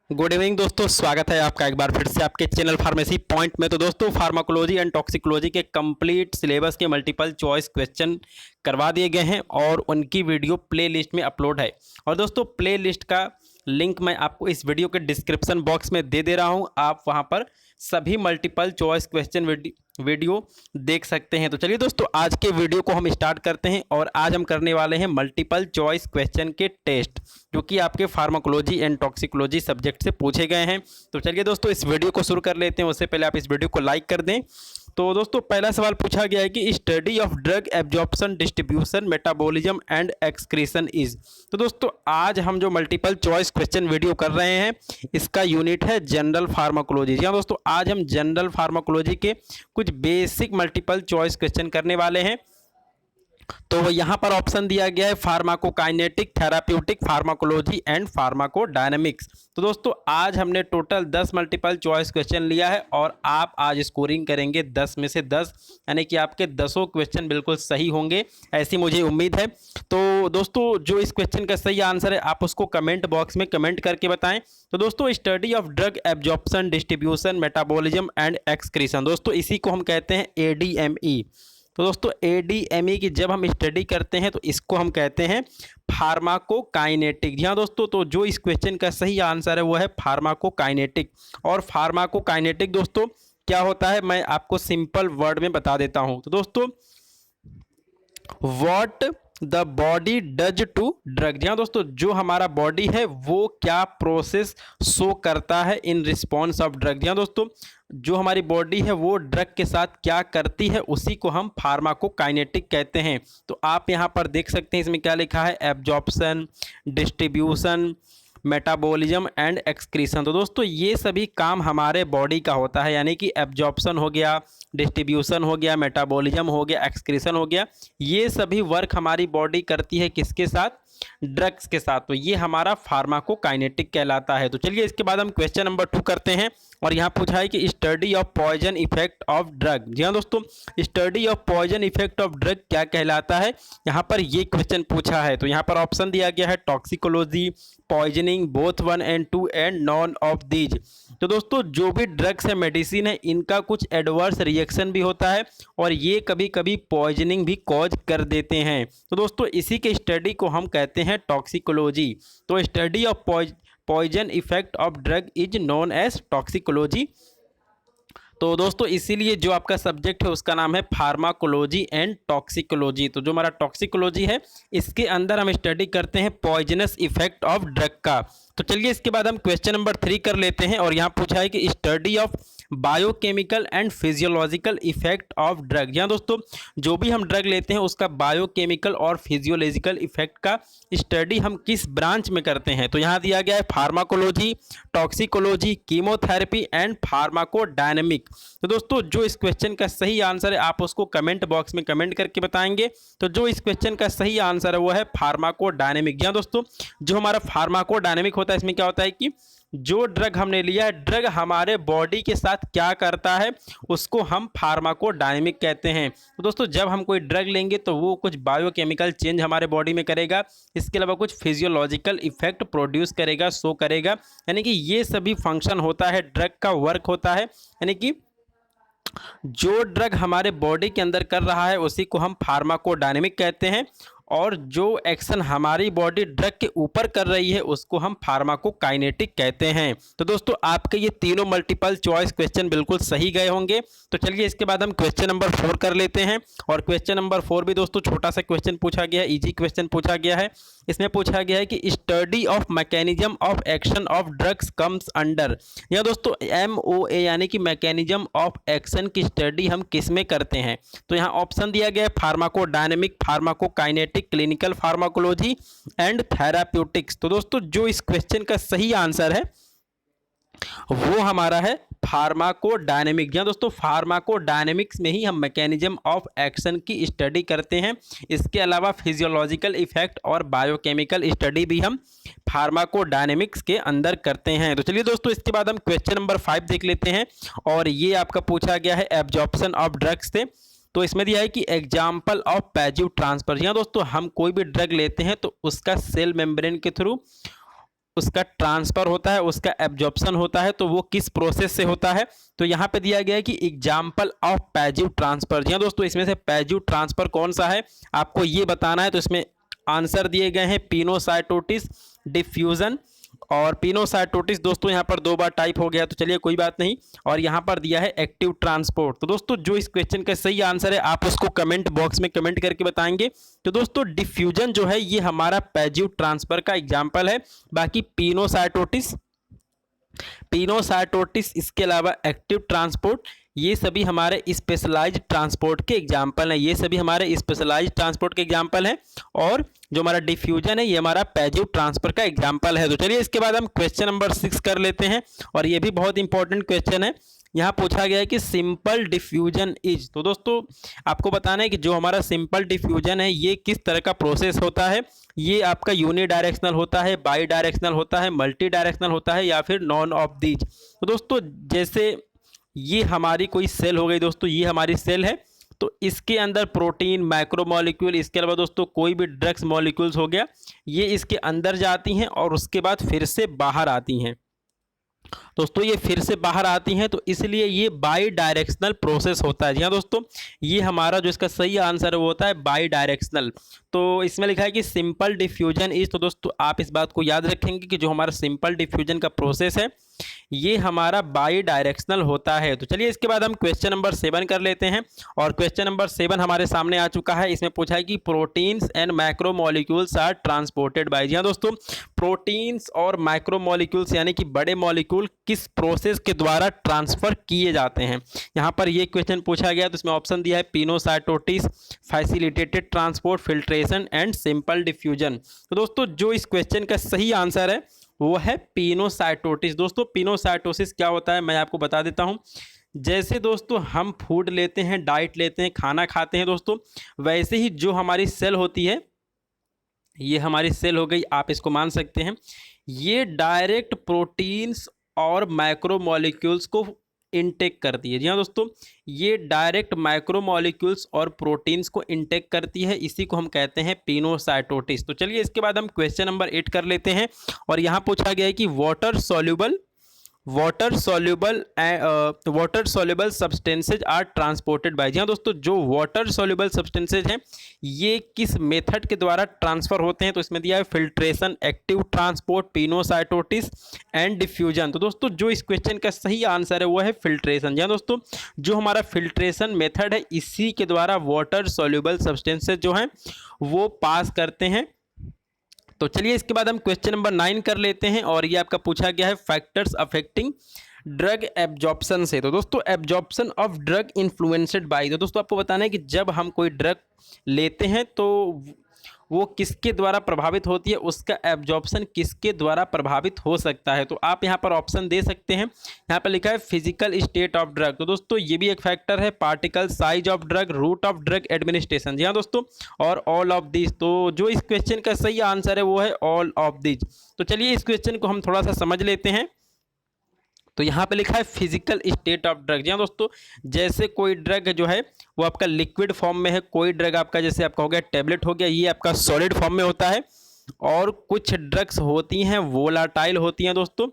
Good evening दोस्तों, स्वागत है आपका एक बार फिर से आपके चैनल फार्मेसी पॉइंट में। तो दोस्तों फार्माकोलॉजी एंड टॉक्सिकोलॉजी के कंप्लीट सिलेबस के मल्टीपल चॉइस क्वेश्चन करवा दिए गए हैं और उनकी वीडियो प्ले लिस्ट में अपलोड है। और दोस्तों प्ले लिस्ट का लिंक मैं आपको इस वीडियो के डिस्क्रिप्शन बॉक्स में दे रहा हूं। आप वहां पर सभी मल्टीपल चॉइस क्वेश्चन वीडियो देख सकते हैं। तो चलिए दोस्तों आज के वीडियो को हम स्टार्ट करते हैं और आज हम करने वाले हैं मल्टीपल चॉइस क्वेश्चन के टेस्ट जो कि आपके फार्माकोलॉजी एंड टॉक्सिकोलॉजी सब्जेक्ट से पूछे गए हैं। तो चलिए दोस्तों इस वीडियो को शुरू कर लेते हैं। उससे पहले आप इस वीडियो को लाइक कर दें। तो दोस्तों पहला सवाल पूछा गया है कि study of drug absorption, distribution, metabolism and excretion is. तो दोस्तों आज हम जो मल्टीपल चॉइस क्वेश्चन वीडियो कर रहे हैं इसका यूनिट है जनरल फार्माकोलॉजी। जी हाँ दोस्तों, आज हम जनरल फार्माकोलॉजी के कुछ बेसिक मल्टीपल चॉइस क्वेश्चन करने वाले हैं। तो यहाँ पर ऑप्शन दिया गया है pharmacokinetic, therapeutic, pharmacology and pharmacodynamics. तो दोस्तों आज हमने टोटल 10 मल्टीपल चॉइस क्वेश्चन लिया है और आप आज स्कोरिंग करेंगे 10 में से 10, यानी कि आपके 10 क्वेश्चन बिल्कुल सही होंगे, ऐसी मुझे उम्मीद है। तो दोस्तों जो इस क्वेश्चन का सही आंसर है आप उसको कमेंट बॉक्स में कमेंट करके बताएं। तो दोस्तों study of drug absorption, distribution, metabolism and excretion, दोस्तों इसी को हम कहते हैं एडीएमई। तो दोस्तों एडीएमई की जब हम स्टडी करते हैं तो इसको हम कहते हैं फार्माकोकाइनेटिक। जी हाँ दोस्तों, तो जो इस क्वेश्चन का सही आंसर है वो है फार्माकोकाइनेटिक। और फार्माकोकाइनेटिक दोस्तों क्या होता है मैं आपको सिंपल वर्ड में बता देता हूं। तो दोस्तों what the body does to drug. जी हाँ दोस्तों, जो हमारा बॉडी है वो क्या प्रोसेस शो करता है इन रिस्पॉन्स ऑफ ड्रग। जी हाँ दोस्तों, जो हमारी बॉडी है वो ड्रग के साथ क्या करती है उसी को हम फार्माकोकाइनेटिक कहते हैं। तो आप यहाँ पर देख सकते हैं इसमें क्या लिखा है, absorption, distribution, metabolism and excretion. तो दोस्तों ये सभी काम हमारे बॉडी का होता है, यानी कि एब्जॉर्प्शन हो गया, डिस्ट्रीब्यूशन हो गया, मेटाबॉलिज्म हो गया, एक्सक्रीशन हो गया, ये सभी वर्क हमारी बॉडी करती है किसके साथ, ड्रग्स के साथ। तो ये हमारा फार्माकोकाइनेटिक कहलाता है। तो चलिए इसके बाद हम क्वेश्चन नंबर 2 करते हैं और यहाँ पूछा है कि study of poison effect of drug. जी हाँ दोस्तों, study of poison effect of drug क्या कहलाता है, यहाँ पर ये क्वेश्चन पूछा है। तो यहाँ पर ऑप्शन दिया गया है toxicology, poisoning, both 1 and 2 and none of these. तो दोस्तों जो भी ड्रग्स है, मेडिसिन है, इनका कुछ एडवर्स रिएक्शन भी होता है और ये कभी कभी पॉइजनिंग भी कॉज कर देते हैं। तो दोस्तों इसी के स्टडी को हम कहते हैं टॉक्सिकोलॉजी। तो study of poison effect of drug is known as toxicology. तो दोस्तों इसीलिए जो आपका सब्जेक्ट है उसका नाम है फार्माकोलॉजी एंड टॉक्सिकोलॉजी। तो जो हमारा टॉक्सिकोलॉजी है इसके अंदर हम स्टडी करते हैं पॉइजनस इफेक्ट ऑफ ड्रग का। तो चलिए इसके बाद हम क्वेश्चन नंबर 3 कर लेते हैं और यहाँ पूछा है कि study of biochemical and physiological effect of drug. यहाँ दोस्तों जो भी हम ड्रग लेते हैं उसका बायोकेमिकल और फिजियोलॉजिकल इफेक्ट का स्टडी हम किस ब्रांच में करते हैं। तो यहाँ दिया गया है pharmacology, toxicology, chemotherapy and pharmacodynamic. तो दोस्तों जो इस क्वेश्चन का सही आंसर है आप उसको कमेंट बॉक्स में कमेंट करके बताएंगे। तो जो इस क्वेश्चन का सही आंसर है वो है फार्माकोडायनेमिक। यहाँ दोस्तों जो हमारा फार्माकोडायनेमिक होता है इसमें क्या होता है कि जो ड्रग हमने लिया है, ड्रग हमारे बॉडी के साथ क्या करता है उसको हम फार्माकोडायनेमिक कहते हैं। तो दोस्तों जब हम कोई ड्रग लेंगे तो वो कुछ बायोकेमिकल चेंज हमारे बॉडी में करेगा, इसके अलावा कुछ फिजियोलॉजिकल इफेक्ट प्रोड्यूस करेगा, शो करेगा, यानी कि ये सभी फंक्शन होता है, ड्रग का वर्क होता है। यानी कि जो ड्रग हमारे बॉडी के अंदर कर रहा है उसी को हम फार्माकोडायनेमिक कहते हैं और जो एक्शन हमारी बॉडी ड्रग के ऊपर कर रही है उसको हम फार्माकोकाइनेटिक कहते हैं। तो दोस्तों आपके ये तीनों मल्टीपल चॉइस क्वेश्चन बिल्कुल सही गए होंगे। तो चलिए इसके बाद हम क्वेश्चन नंबर 4 कर लेते हैं और क्वेश्चन नंबर 4 भी दोस्तों छोटा सा क्वेश्चन पूछा गया है, इजी क्वेश्चन पूछा गया है। इसमें पूछा गया है कि study of mechanism of action of drugs comes under. यहाँ दोस्तों MOA यानी कि मैकेनिज्म ऑफ एक्शन की स्टडी हम किस में करते हैं। तो यहाँ ऑप्शन दिया गया है pharmacodynamic, pharmacokinetic, clinical pharmacology and therapeutics. तो दोस्तों जो इस क्वेश्चन का सही आंसर है वो हमारा है फार्माकोडायनेमिक। जी दोस्तों फार्माकोडायनेमिक्स में ही हम मैकेनिज्म ऑफ एक्शन की स्टडी करते हैं। इसके अलावा फिजियोलॉजिकल इफेक्ट और बायोकेमिकल स्टडी भी हम फार्माकोडायनेमिक्स के अंदर करते हैं। तो चलिए दोस्तों इसके बाद हम क्वेश्चन नंबर 5 देख लेते हैं और ये आपका पूछा गया है एब्जॉर्प्शन ऑफ ड्रग्स से। तो इसमें दिया है कि एग्जाम्पल ऑफ पैसिव ट्रांसफर। यहाँ दोस्तों हम कोई भी ड्रग लेते हैं तो उसका सेल मेम्ब्रेन के थ्रू उसका ट्रांसफ़र होता है, उसका एब्जॉर्प्शन होता है, तो वो किस प्रोसेस से होता है। तो यहाँ पे दिया गया है कि एग्जाम्पल ऑफ पैसिव ट्रांसफ़र। जी हाँ दोस्तों, इसमें से पैसिव ट्रांसफ़र कौन सा है आपको ये बताना है। तो इसमें आंसर दिए गए हैं पिनोसाइटोसिस, डिफ्यूजन और पिनोसाइटोसिस। दोस्तों यहाँ पर 2 बार टाइप हो गया, तो चलिए कोई बात नहीं। और यहाँ पर दिया है एक्टिव ट्रांसपोर्ट। तो दोस्तों जो इस क्वेश्चन का सही आंसर है आप उसको कमेंट बॉक्स में कमेंट करके बताएंगे। तो दोस्तों डिफ्यूजन जो है ये हमारा पैसिव ट्रांसफर का एग्जाम्पल है। बाकी पिनोसाइटोसिस इसके अलावा एक्टिव ट्रांसपोर्ट, ये सभी हमारे स्पेशलाइज्ड ट्रांसपोर्ट के एग्जाम्पल हैं। ये सभी हमारे स्पेशलाइज्ड ट्रांसपोर्ट के एग्जाम्पल हैं। और जो हमारा डिफ्यूजन है ये हमारा पैसिव ट्रांसफर का एग्जाम्पल है। तो चलिए इसके बाद हम क्वेश्चन नंबर 6 कर लेते हैं। और ये भी बहुत इंपॉर्टेंट क्वेश्चन है। यहाँ पूछा गया है कि सिंपल डिफ्यूजन इज। तो दोस्तों आपको बताना है कि जो हमारा सिंपल डिफ्यूजन है ये किस तरह का प्रोसेस होता है। ये आपका यूनिडायरेक्शनल होता है, बाई डायरेक्शनल होता है, मल्टी डायरेक्शनल होता है, या फिर नॉन ऑफ दीज। तो दोस्तों जैसे ये हमारी कोई सेल हो गई, दोस्तों ये हमारी सेल है, तो इसके अंदर प्रोटीन, माइक्रोमोलिक्यूल, इसके अलावा दोस्तों कोई भी ड्रग्स मॉलिक्यूल्स हो गया, ये इसके अंदर जाती हैं और उसके बाद फिर से बाहर आती हैं। दोस्तों ये फिर से बाहर आती हैं, तो इसलिए ये बाई डायरेक्शनल प्रोसेस होता है। जी हाँ दोस्तों, ये हमारा जो इसका सही आंसर है वो होता है बाई डायरेक्शनल। तो इसमें लिखा है कि सिंपल डिफ्यूजन इज। तो दोस्तों आप इस बात को याद रखेंगे कि जो हमारा सिंपल डिफ्यूजन का प्रोसेस है ये हमारा बाई डायरेक्शनल होता है। तो चलिए इसके बाद हम क्वेश्चन नंबर 7 कर लेते हैं। और क्वेश्चन नंबर 7 हमारे सामने आ चुका है। इसमें पूछा है कि proteins and macromolecules are transported by. जी हाँ दोस्तों, प्रोटीन्स और माइक्रोमोलिक्यूल्स यानी कि बड़े मॉलिक्यूल किस प्रोसेस के द्वारा ट्रांसफर किए जाते हैं। यहाँ पर ये क्वेश्चन पूछा गया, तो इसमें ऑप्शन दिया है pinocytosis, facilitated transport, filtration and simple diffusion. तो दोस्तों जो इस क्वेश्चन का सही आंसर है वो है पिनोसाइटोसिस। दोस्तों पिनोसाइटोसिस क्या होता है मैं आपको बता देता हूँ। जैसे दोस्तों हम फूड लेते हैं, डाइट लेते हैं, खाना खाते हैं दोस्तों, वैसे ही जो हमारी सेल होती है, ये हमारी सेल हो गई, आप इसको मान सकते हैं, ये डायरेक्ट प्रोटीन्स और माइक्रोमोलिक्यूल्स को इनटेक करती है। जी हाँ दोस्तों, ये डायरेक्ट माइक्रोमोलिक्यूल्स और प्रोटीन्स को इनटेक करती है, इसी को हम कहते हैं पिनोसाइटोसिस। तो चलिए इसके बाद हम क्वेश्चन नंबर 8 कर लेते हैं। और यहाँ पूछा गया है कि water soluble substances are transported by. जी हाँ दोस्तों, जो वाटर सॉल्युबल सब्सटेंसेज हैं ये किस मेथड के द्वारा ट्रांसफर होते हैं। तो इसमें दिया है filtration, active transport, pinocytosis and diffusion. तो दोस्तों जो इस क्वेश्चन का सही आंसर है वो है फिल्ट्रेशन। जी हाँ दोस्तों, जो हमारा फिल्ट्रेशन मेथड है इसी के द्वारा वाटर सॉल्युबल सब्सटेंसेज जो हैं वो पास करते हैं। तो चलिए इसके बाद हम क्वेश्चन नंबर 9 कर लेते हैं। और ये आपका पूछा गया है फैक्टर्स अफेक्टिंग ड्रग एब्जॉर्प्शन से। तो दोस्तों absorption of drug influenced by. तो दोस्तों आपको बताना है कि जब हम कोई ड्रग लेते हैं तो वो किसके द्वारा प्रभावित होती है, उसका एब्जॉर्प्शन किसके द्वारा प्रभावित हो सकता है। तो आप यहाँ पर ऑप्शन दे सकते हैं। यहाँ पर लिखा है फिजिकल स्टेट ऑफ ड्रग। तो दोस्तों ये भी एक फैक्टर है। Particle size of drug, route of drug administration. जी हाँ दोस्तों, और ऑल ऑफ दिस। तो जो इस क्वेश्चन का सही आंसर है वो है ऑल ऑफ दिस। तो चलिए इस क्वेश्चन को हम थोड़ा सा समझ लेते हैं। तो यहाँ पे लिखा है फिजिकल स्टेट ऑफ ड्रग। जी हाँ दोस्तों, जैसे कोई ड्रग जो है वो आपका लिक्विड फॉर्म में है, कोई ड्रग आपका जैसे आपका हो गया टैबलेट हो गया, ये आपका सॉलिड फॉर्म में होता है। और कुछ ड्रग्स होती हैं वोलाटाइल होती हैं दोस्तों,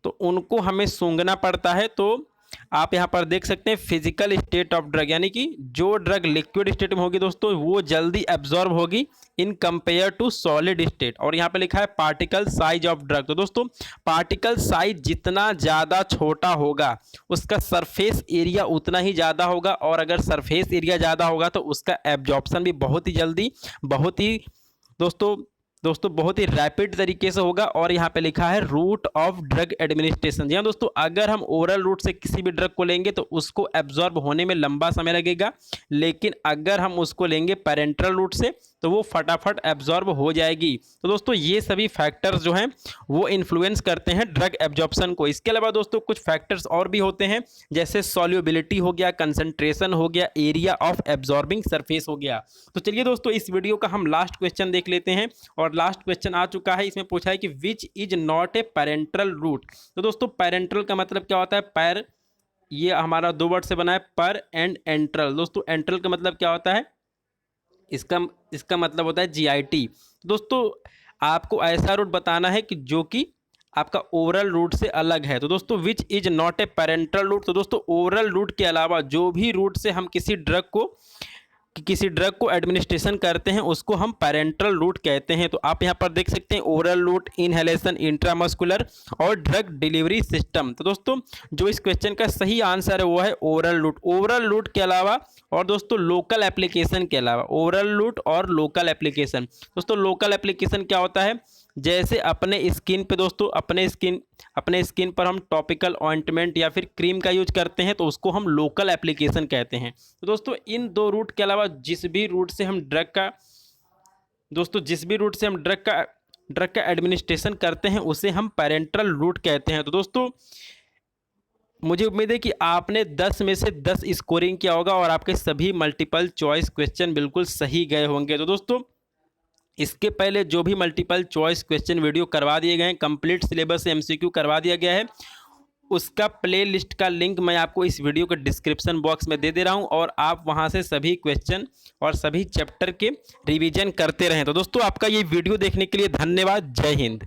तो उनको हमें सूंघना पड़ता है। तो आप यहाँ पर देख सकते हैं फिजिकल स्टेट ऑफ ड्रग, यानी कि जो ड्रग लिक्विड स्टेट में होगी दोस्तों वो जल्दी एब्जॉर्ब होगी in compare to solid state. और यहाँ पे लिखा है पार्टिकल साइज ऑफ ड्रग। तो दोस्तों पार्टिकल साइज जितना ज़्यादा छोटा होगा उसका सरफेस एरिया उतना ही ज़्यादा होगा, और अगर सरफेस एरिया ज़्यादा होगा तो उसका एब्जॉर्प्शन भी बहुत ही जल्दी, बहुत ही दोस्तों बहुत ही रैपिड तरीके से होगा। और यहाँ पे लिखा है रूट ऑफ ड्रग एडमिनिस्ट्रेशन। जी हाँ दोस्तों, अगर हम ओरल रूट से किसी भी ड्रग को लेंगे तो उसको एब्जॉर्ब होने में लंबा समय लगेगा, लेकिन अगर हम उसको लेंगे पैरेंट्रल रूट से तो वो फटाफट एब्जॉर्ब हो जाएगी। तो दोस्तों ये सभी फैक्टर्स जो हैं वो इन्फ्लुएंस करते हैं ड्रग एब्जॉर्प्शन को। इसके अलावा दोस्तों कुछ फैक्टर्स और भी होते हैं, जैसे सॉल्युबिलिटी हो गया, कंसंट्रेशन हो गया, एरिया ऑफ एब्जॉर्बिंग सरफेस हो गया। तो चलिए दोस्तों इस वीडियो का हम लास्ट क्वेश्चन देख लेते हैं। और लास्ट क्वेश्चन आ चुका है। इसमें पूछा है कि which is not a parenteral route. तो दोस्तों पैरेंट्रल का मतलब क्या होता है, पैर, ये हमारा 2 वर्ड से बना है, पर एंड एंट्रल। दोस्तों एंट्रल का मतलब क्या होता है, इसका मतलब होता है GIT। दोस्तों आपको ऐसा रूट बताना है कि जो कि आपका ओरल रूट से अलग है। तो दोस्तों which is not a parental route, तो दोस्तों ओरल रूट के अलावा जो भी रूट से हम किसी ड्रग को एडमिनिस्ट्रेशन करते हैं उसको हम पैरेंटल रूट कहते हैं। तो आप यहाँ पर देख सकते हैं ओरल रूट, इनहेलेशन, इंट्रामस्कुलर और ड्रग डिलीवरी सिस्टम। तो दोस्तों जो इस क्वेश्चन का सही आंसर है वो है ओरल रूट। ओरल रूट के अलावा और दोस्तों लोकल एप्लीकेशन के अलावा, ओरल रूट और लोकल एप्लीकेशन। दोस्तों लोकल एप्लीकेशन क्या होता है, जैसे अपने स्किन पे दोस्तों अपने स्किन पर हम टॉपिकल ऑइंटमेंट या फिर क्रीम का यूज करते हैं तो उसको हम लोकल एप्लीकेशन कहते हैं। तो दोस्तों इन दो रूट के अलावा जिस भी रूट से हम ड्रग का एडमिनिस्ट्रेशन करते हैं उसे हम पैरेंटल रूट कहते हैं। तो दोस्तों मुझे उम्मीद है कि आपने 10 में से 10 स्कोरिंग किया होगा और आपके सभी मल्टीपल चॉइस क्वेश्चन बिल्कुल सही गए होंगे। तो दोस्तों इसके पहले जो भी मल्टीपल चॉइस क्वेश्चन वीडियो करवा दिए गए हैं, कंप्लीट सिलेबस से एमसीक्यू करवा दिया गया है, उसका प्ले लिस्ट का लिंक मैं आपको इस वीडियो के डिस्क्रिप्शन बॉक्स में दे रहा हूं और आप वहां से सभी क्वेश्चन और सभी चैप्टर के रिवीजन करते रहें। तो दोस्तों आपका ये वीडियो देखने के लिए धन्यवाद। जय हिंद।